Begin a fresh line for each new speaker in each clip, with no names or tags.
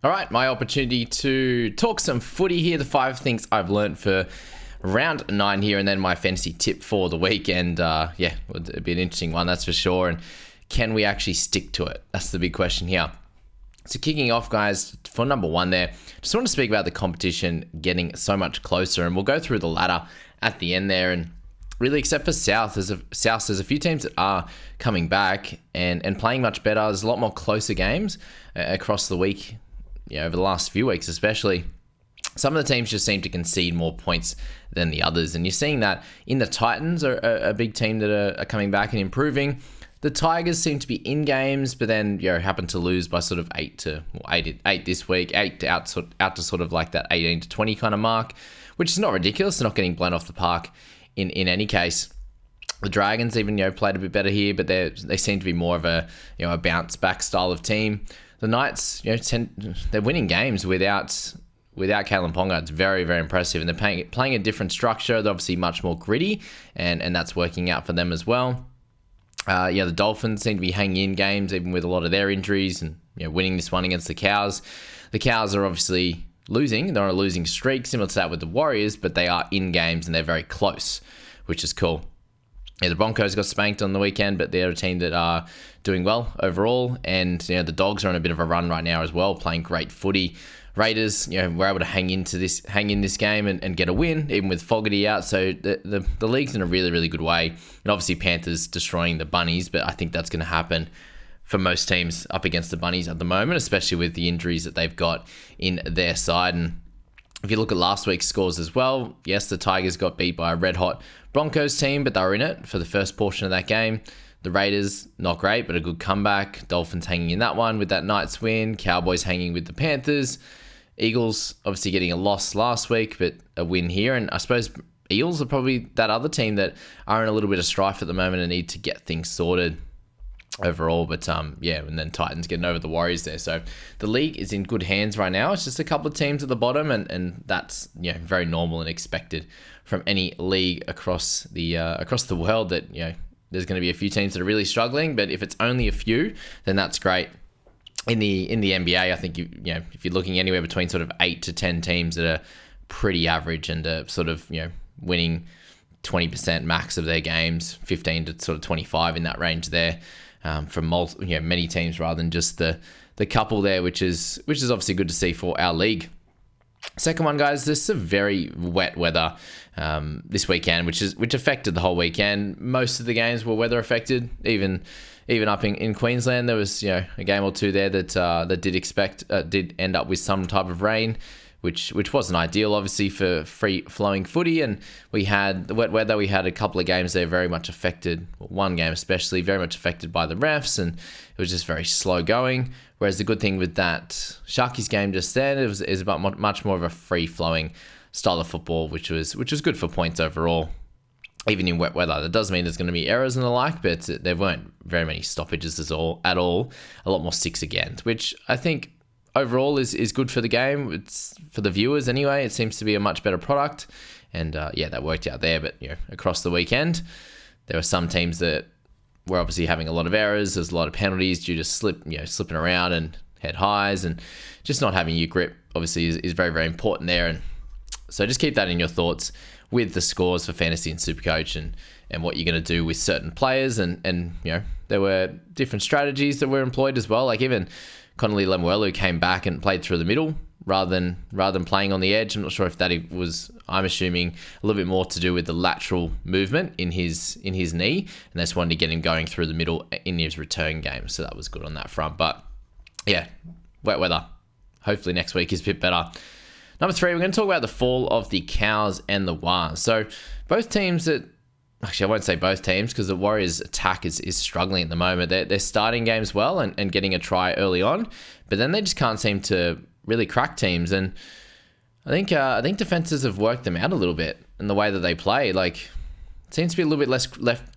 All right, my opportunity to talk some footy here. The 5 things I've learned for round 9 here, and then my fantasy tip for the week. And it'd be an interesting one, that's for sure. And can we actually stick to it? That's the big question here. So kicking off, guys, for number 1 there, just want to speak about the competition getting so much closer. And we'll go through the ladder at the end there. And really, except for South, there's a few teams that are coming back and playing much better. There's a lot more closer games across the week. Over the last few weeks especially, some of the teams just seem to concede more points than the others. And you're seeing that in the Titans, are a big team that are coming back and improving. The Tigers seem to be in games, but then happen to lose by sort of 8 this week, 8 out to sort of like that 18 to 20 kind of mark, which is not ridiculous. They're not getting blown off the park in any case. The Dragons even played a bit better here, but they seem to be more of a a bounce back style of team. The Knights, they're winning games without Kalen Ponga. It's very, very impressive. And they're playing a different structure. They're obviously much more gritty, and that's working out for them as well. The Dolphins seem to be hanging in games, even with a lot of their injuries, and winning this one against the Cows. The Cows are obviously losing. They're on a losing streak, similar to that with the Warriors, but they are in games, and they're very close, which is cool. The Broncos got spanked on the weekend, but they're a team that are doing well overall. And the Dogs are on a bit of a run right now as well, playing great footy. Raiders, were able to hang in this game and get a win, even with Fogarty out. So the league's in a really, really good way. And obviously Panthers destroying the Bunnies, but I think that's going to happen for most teams up against the Bunnies at the moment, especially with the injuries that they've got in their side. And if you look at last week's scores as well, yes, the Tigers got beat by a red-hot Broncos team, but they were in it for the first portion of that game. The Raiders, not great, but a good comeback. Dolphins hanging in that one with that Knights win. Cowboys hanging with the Panthers. Eagles obviously getting a loss last week, but a win here. And I suppose Eels are probably that other team that are in a little bit of strife at the moment and need to get things sorted overall. But and then Titans getting over the Warriors there. So the league is in good hands right now. It's just a couple of teams at the bottom, and that's very normal and expected from any league across the world, that there's going to be a few teams that are really struggling. But if it's only a few, then that's great. In the NBA, I think if you're looking anywhere between sort of 8 to 10 teams that are pretty average and sort of winning 20% max of their games, 15 to sort of 25 in that range there. From many teams rather than just the couple there, which is obviously good to see for our league. Second one, guys, there's some very wet weather this weekend, which affected the whole weekend. Most of the games were weather affected, even up in Queensland. There was a game or two there that did end up with some type of rain, which wasn't ideal, obviously, for free-flowing footy. And we had the wet weather. We had a couple of games there very much affected, one game especially, very much affected by the refs, and it was just very slow going. Whereas the good thing with that Sharkies game just then, it was about much more of a free-flowing style of football, which was good for points overall, even in wet weather. That does mean there's going to be errors and the like, but there weren't very many stoppages at all. A lot more 6 against, which I think overall is good for the game. It's for the viewers anyway. It seems to be a much better product, and that worked out there. But across the weekend, there were some teams that were obviously having a lot of errors. There's a lot of penalties due to slipping around and head highs, and just not having your grip obviously is very, very important there. And so just keep that in your thoughts with the scores for fantasy and Supercoach, and what you're going to do with certain players, and there were different strategies that were employed as well. Like even Connolly Lemuelu came back and played through the middle rather than playing on the edge. I'm not sure if that was, I'm assuming, a little bit more to do with the lateral movement in his knee, and they just wanted to get him going through the middle in his return game. So that was good on that front. But yeah, wet weather. Hopefully next week is a bit better. Number 3, we're going to talk about the fall of the Cows and the Wars. So both teams that, actually I won't say both teams, because the Warriors attack is struggling at the moment. They're starting games well and getting a try early on, but then they just can't seem to really crack teams. And I think defenses have worked them out a little bit in the way that they play. Like, it seems to be a little bit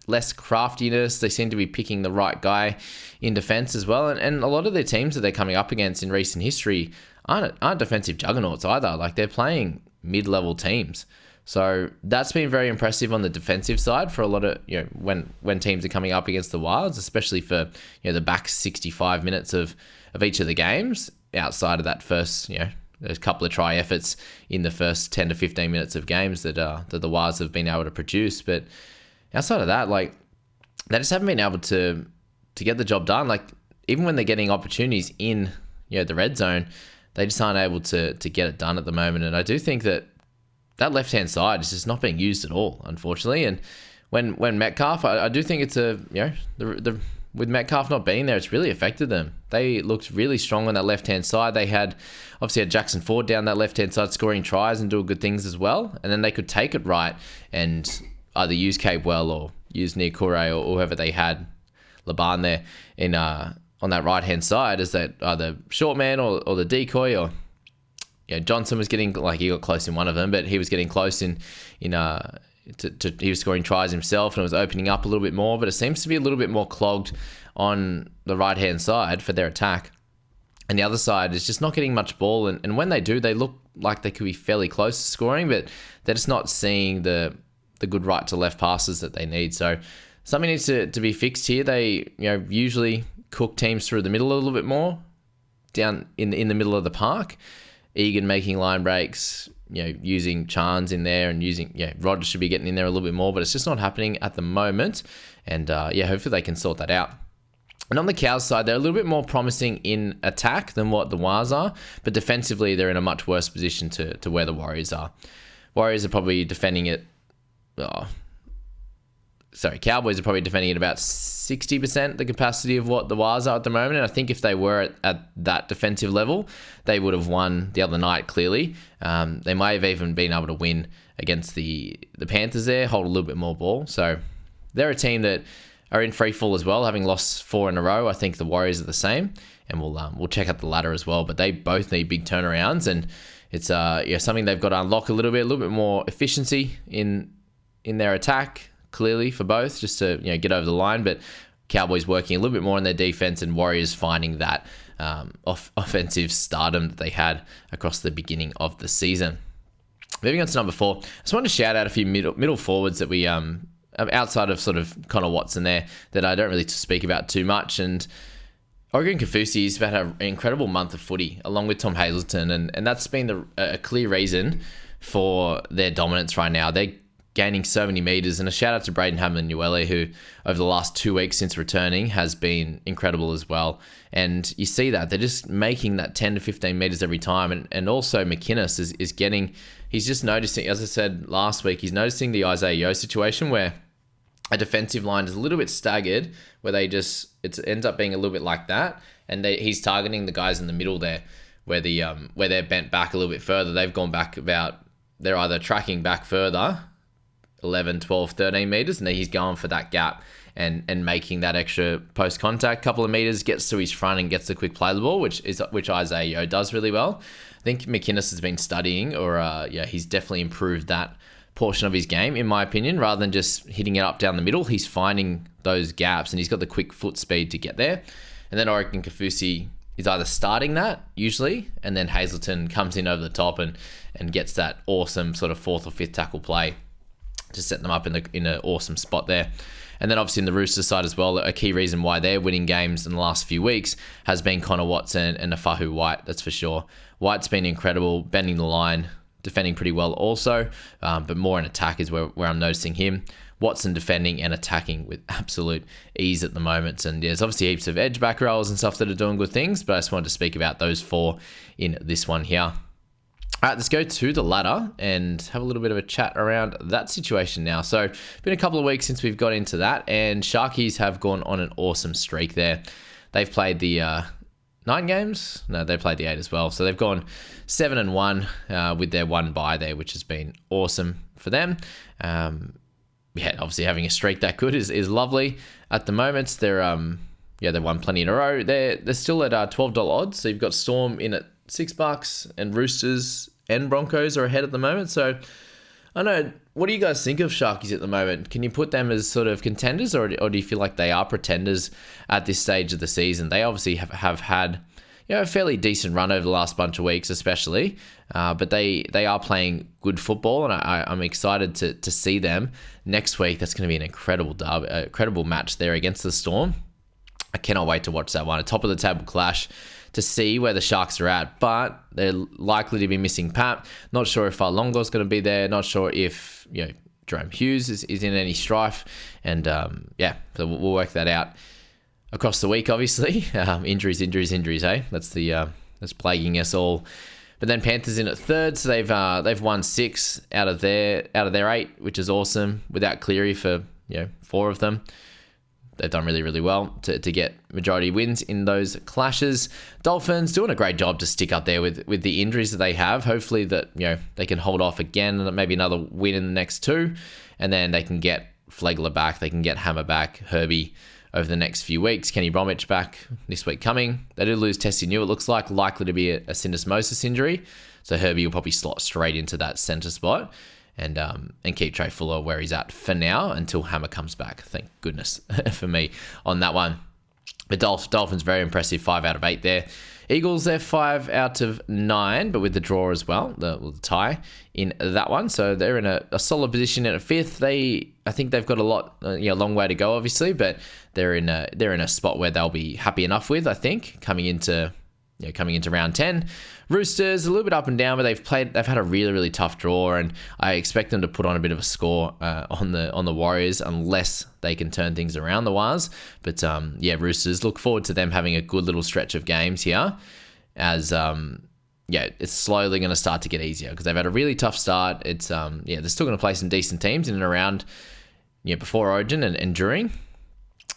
less craftiness. They seem to be picking the right guy in defense as well. And a lot of their teams that they're coming up against in recent history aren't defensive juggernauts either. Like, they're playing mid-level teams. So that's been very impressive on the defensive side for a lot of, when teams are coming up against the Wilds, especially for, the back 65 minutes of each of the games. outside of that first, there's a couple of try efforts in the first 10 to 15 minutes of games that the Wars have been able to produce. But outside of that, like, they just haven't been able to get the job done. Like, even when they're getting opportunities in, the red zone, they just aren't able to get it done at the moment. And I do think that left-hand side is just not being used at all, unfortunately. And when Metcalf, I do think it's with Metcalf not being there, it's really affected them. They looked really strong on that left-hand side. They obviously had Jackson Ford down that left-hand side scoring tries and doing good things as well. And then they could take it right and either use Capewell or use Niokure or whoever they had, Laban there, on that right-hand side as that either short man or the decoy, or Johnson was getting, like, he got close in one of them, but he was getting close he was scoring tries himself and it was opening up a little bit more, but it seems to be a little bit more clogged on the right-hand side for their attack. And the other side is just not getting much ball. And when they do, they look like they could be fairly close to scoring, but they're just not seeing the good right to left passes that they need. So something needs to be fixed here. They usually cook teams through the middle a little bit more, down in the middle of the park. Egan making line breaks, using Chance in there and Rogers should be getting in there a little bit more, but it's just not happening at the moment. And hopefully they can sort that out. And on the Cows side, they're a little bit more promising in attack than what the Wars are, but defensively they're in a much worse position to where the Warriors are. Warriors are probably defending it. Cowboys are probably defending at about 60% the capacity of what the Wars are at the moment. And I think if they were at that defensive level, they would have won the other night, clearly. They may have even been able to win against the Panthers there, hold a little bit more ball. So they're a team that are in free fall as well, having lost 4 in a row. I think the Warriors are the same. And we'll check out the ladder as well. But they both need big turnarounds. And it's something they've got to unlock a little bit more efficiency in their attack, clearly, for both, just to get over the line. But Cowboys working a little bit more on their defense, and Warriors finding that offensive stardom that they had across the beginning of the season. Moving on to number 4, I just wanted to shout out a few middle forwards that we outside of sort of Connor Watson there that I don't really speak about too much. And Oregon Kaufusi's had an incredible month of footy along with Tom Hazelton, and that's been a clear reason for their dominance right now. They're gaining so many meters, and a shout out to Braden Hamlin-Uele, who over the last 2 weeks since returning has been incredible as well. And you see that they're just making that 10 to 15 meters every time. And also McInnes is getting, he's just noticing, as I said last week, he's noticing the Isaiah Yeo situation where a defensive line is a little bit staggered, where it ends up being a little bit like that. And he's targeting the guys in the middle there, where they're bent back a little bit further. They've gone back they're either tracking back further, 11, 12, 13 meters, and then he's going for that gap and making that extra post-contact couple of meters, gets to his front and gets the quick play the ball, which Isaiah Yeo does really well. I think McInnes has been studying, he's definitely improved that portion of his game, in my opinion. Rather than just hitting it up down the middle, he's finding those gaps, and he's got the quick foot speed to get there. And then Oregon Kaufusi is either starting that, usually, and then Hazelton comes in over the top and gets that awesome sort of 4th or 5th tackle play to set them up in an awesome spot there. And then obviously in the Roosters side as well, a key reason why they're winning games in the last few weeks has been Connor Watson and Afahu White, that's for sure. White's been incredible, bending the line, defending pretty well also, but more in attack is where I'm noticing him. Watson defending and attacking with absolute ease at the moment. And there's obviously heaps of edge back rolls and stuff that are doing good things, but I just wanted to speak about those 4 in this one here. All right, let's go to the ladder and have a little bit of a chat around that situation now. So, been a couple of weeks since we've got into that, and Sharkies have gone on an awesome streak there. They've played the 9 games. No, they played the 8 as well. So they've gone 7-1 with their 1 bye there, which has been awesome for them. Obviously having a streak that good is lovely. At the moment, they've won plenty in a row. They're still at $12 odds. So you've got Storm in at $6, and Roosters and Broncos are ahead at the moment. So I don't know, what do you guys think of Sharkies at the moment? Can you put them as sort of contenders, or do you feel like they are pretenders at this stage of the season? They obviously have had a fairly decent run over the last bunch of weeks, especially, but they are playing good football, and I'm excited to see them next week. That's going to be an incredible match there against the Storm. I cannot wait to watch that one. A top of the table clash. to see where the Sharks are at, but they're likely to be missing Pat. Not sure if Longo's going to be there. Not sure if Jerome Hughes is in any strife, and so we'll work that out across the week. Obviously, injuries, that's plaguing us all. But then Panthers in at third, so they've won 6 out of their 8, which is awesome. Without Cleary for 4 of them, they've done really, really well to get majority wins in those clashes. Dolphins doing a great job to stick up there with the injuries that they have. Hopefully that they can hold off again and maybe another win in the next 2, and then they can get Flegler back, they can get Hammer back, Herbie over the next few weeks. Kenny Bromwich back this week coming. They do lose Tessie New, it looks like, likely to be a syndesmosis injury. So Herbie will probably slot straight into that centre spot and keep Trey Fuller where he's at for now until Hammer comes back. Thank goodness for me on that one. The Dolphins, very impressive, 5 out of 8 there. Eagles, they're 5 out of 9, but with the draw as well, the tie in that one. So they're in a solid position in a 5th. I think they've got a long way to go, obviously, but they're in a spot where they'll be happy enough with, I think, coming into round 10. Roosters, a little bit up and down, but they've had a really, really tough draw, and I expect them to put on a bit of a score on the Warriors unless they can turn things around, the Wars. But Roosters, look forward to them having a good little stretch of games here, as it's slowly going to start to get easier because they've had a really tough start. It's they're still going to play some decent teams in and around before Origin and during.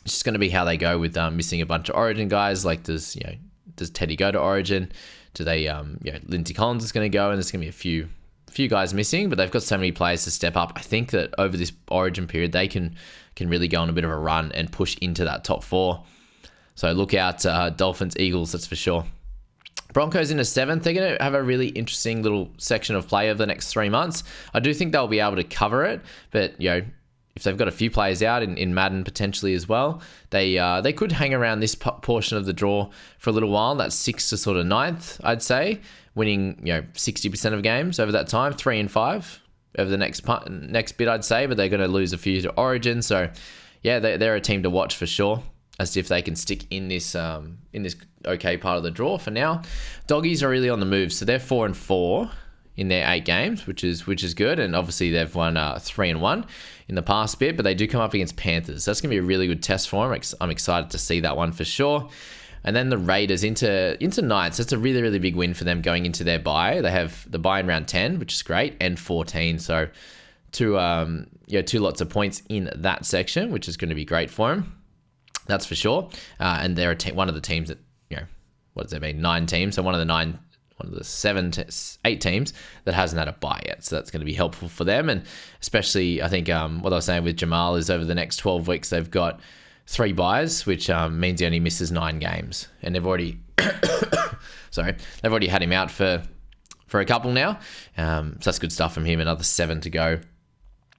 It's just going to be how they go with missing a bunch of Origin guys. Like, does Teddy go to Origin? Do they, Lindsay Collins is going to go, and there's going to be a few guys missing, but they've got so many players to step up. I think that over this Origin period, they can really go on a bit of a run and push into that top 4. So look out, Dolphins, Eagles, that's for sure. Broncos in a 7th. They're going to have a really interesting little section of play over the next 3 months. I do think they'll be able to cover it, but if they've got a few players out in Madden potentially as well, they could hang around this portion of the draw for a little while. That's 6th to sort of 9th, I'd say, winning 60% of games over that time, 3 and 5 over the next bit, I'd say. But they're going to lose a few to Origin, so they're a team to watch for sure, as if they can stick in this okay part of the draw for now. Doggies are really on the move, so they're 4 and 4 in their 8 games, which is good, and obviously they've won 3 and 1 in the past bit, but they do come up against Panthers. So that's going to be a really good test for them. I'm excited to see that one for sure. And then the Raiders into Knights. That's a really, really big win for them going into their bye. They have the bye in round 10, which is great, and 14. So two lots of points in that section, which is going to be great for them. That's for sure. And they're one of the teams that, what does that mean? 9 teams. So one of the 7 to 8 teams that hasn't had a bye yet. So that's going to be helpful for them. And especially, I think what I was saying with Jamal is over the next 12 weeks, they've got 3 byes, which means he only misses 9 games. And they've already, they've already had him out for a couple now. So that's good stuff from him. Another 7 to go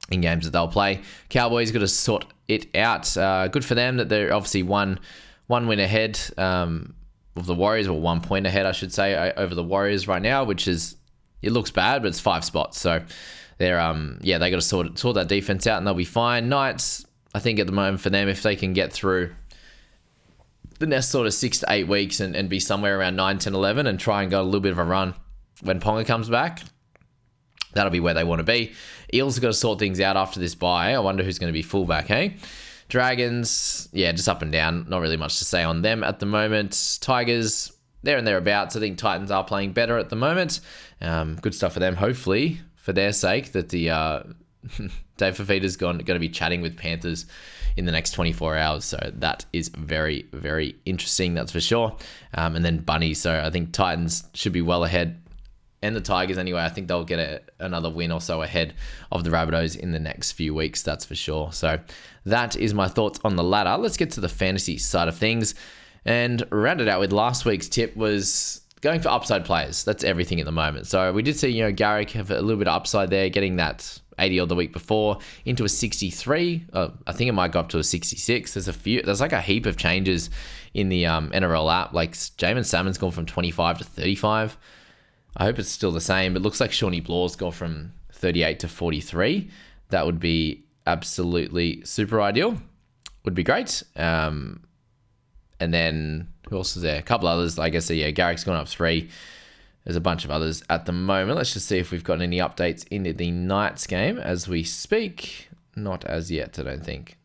in games that they'll play. Cowboys got to sort it out. Good for them that they're obviously one win ahead of the Warriors, or 1 point ahead, I should say, over the Warriors right now, which is, it looks bad, but it's 5 spots. So they're they got to sort that defense out, and they'll be fine. Knights, I think at the moment for them, if they can get through the next sort of 6 to 8 weeks and be somewhere around 9, 10, 11 and try and go a little bit of a run when Ponga comes back, that'll be where they want to be. Eels have got to sort things out after this bye. I wonder who's going to be fullback, hey? Dragons, just up and down. Not really much to say on them at the moment. Tigers, there and thereabouts. I think Titans are playing better at the moment. Good stuff for them, hopefully, for their sake, that the Dave Fafita's going to be chatting with Panthers in the next 24 hours. So that is very, very interesting, that's for sure. And then Bunnies. So I think Titans should be well ahead. And the Tigers, anyway, I think they'll get another win or so ahead of the Rabbitohs in the next few weeks, that's for sure. So that is my thoughts on the ladder. Let's get to the fantasy side of things. And round it out with last week's tip was going for upside players. That's everything at the moment. So we did see, Garrick have a little bit of upside there, getting that 80 odd the week before into a 63. I think it might go up to a 66. There's like a heap of changes in the NRL app. Like Jamin Salmon's gone from 25 to 35. I hope it's still the same. It looks like Shawnee Blaw's gone from 38 to 43. That would be absolutely super ideal. Would be great. And then Who else is there? A couple others. I guess, yeah, Garrick's gone up 3. There's a bunch of others at the moment. Let's just see if we've got any updates into the Knights game as we speak. Not as yet, I don't think.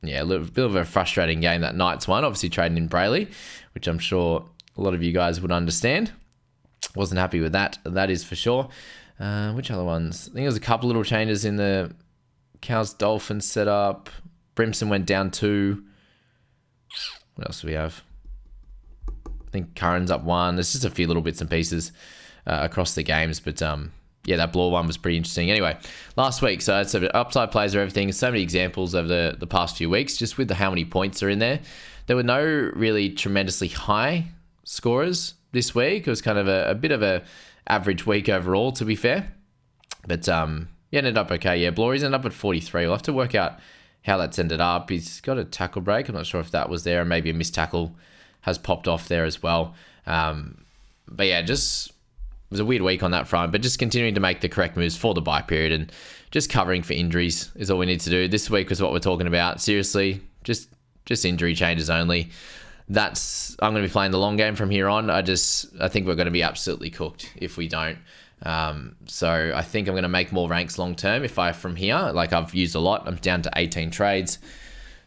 Yeah, a little bit of a frustrating game, that Knights one. Obviously trading in Brayley, which I'm sure a lot of you guys would understand. Wasn't happy with that. That is for sure. Which other ones? I think there's a couple little changes in the Cows Dolphins setup. Brimson went down 2. What else do we have? I think Curran's up 1. There's just a few little bits and pieces across the games, but yeah, that Bloor one was pretty interesting. Anyway, last week, so it's upside plays or everything. So many examples over the past few weeks, just with how many points are in there. There were no really tremendously high scorers this week. It was kind of a bit of a average week overall, to be fair. But yeah, ended up okay. Yeah, Blorie's ended up at 43. We'll have to work out how that's ended up. He's got a tackle break. I'm not sure if that was there, and maybe a missed tackle has popped off there as well. But yeah, just it was a weird week on that front, but just continuing to make the correct moves for the bye period and just covering for injuries is all we need to do. This week was what we're talking about. Seriously, just injury changes only. I'm going to be playing the long game from here on. I think we're going to be absolutely cooked if we don't. So I think I'm going to make more ranks long term from here. Like, I've used a lot. I'm down to 18 trades.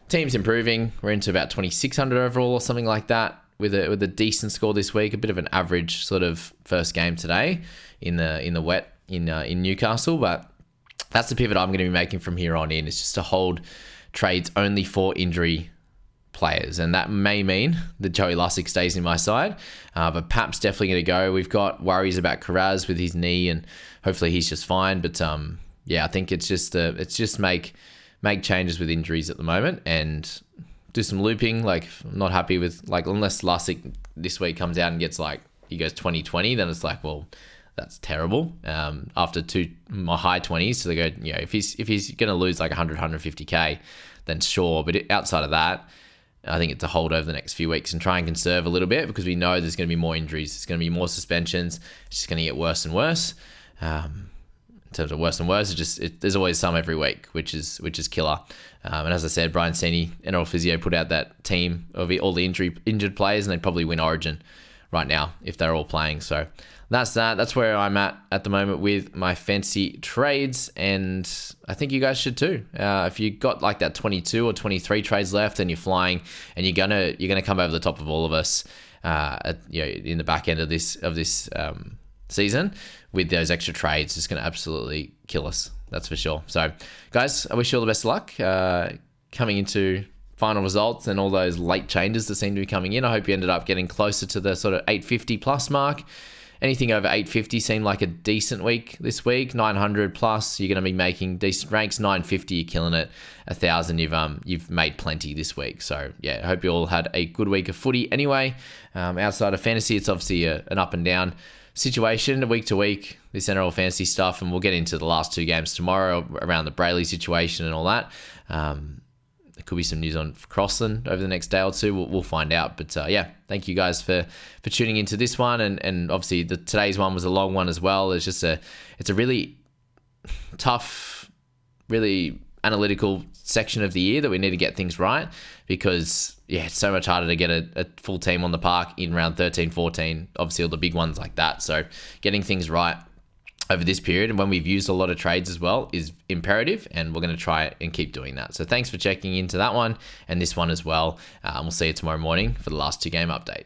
Team's improving. We're into about 2,600 overall or something like that with a decent score this week. A bit of an average sort of first game today in the wet in Newcastle, but that's the pivot I'm going to be making from here on in. It's just to hold trades only for injury players, and that may mean that Joey Lussick stays in my side, but Pap's definitely going to go. We've got worries about Karaz with his knee, and hopefully he's just fine. But yeah, I think it's just make changes with injuries at the moment and do some looping. Like, I'm not happy with, like, unless Lussick this week comes out and gets, like, he goes 20-20, then it's like, well, that's terrible. After my high 20s, so they go, you know, if he's going to lose like 150k, then sure. But outside of that, I think it's a hold over the next few weeks and try and conserve a little bit, because we know there's going to be more injuries. There's going to be more suspensions. It's just going to get worse and worse. In terms of worse and worse, there's always some every week, which is killer. And as I said, Brian Seni, NRL Physio, put out that team of all the injured players, and they'd probably win Origin right now if they're all playing. So that's that. That's where I'm at the moment with my fancy trades, and I think you guys should too. If you got like that 22 or 23 trades left, and you're flying, and you're gonna come over the top of all of us, in the back end of this season with those extra trades, it's gonna absolutely kill us. That's for sure. So, guys, I wish you all the best of luck coming into final results and all those late changes that seem to be coming in. I hope you ended up getting closer to the sort of 850 plus mark. Anything over 850 seemed like a decent week this week. 900 plus, you're going to be making decent ranks. 950, you're killing it. 1,000, you've made plenty this week. So yeah, I hope you all had a good week of footy. Anyway, outside of fantasy, it's obviously an up and down situation week to week, this NRL fantasy stuff, and we'll get into the last 2 games tomorrow around the Brayley situation and all that. There could be some news on Crossland over the next day or two. We'll find out. But yeah, thank you guys for tuning into this one. And obviously today's one was a long one as well. It's a really tough, really analytical section of the year that we need to get things right, because yeah, it's so much harder to get a full team on the park in round 13, 14, obviously all the big ones like that. So getting things right over this period, and when we've used a lot of trades as well, is imperative, and we're going to try and keep doing that. So thanks for checking into that one and this one as well. We'll see you tomorrow morning for the last 2 game update.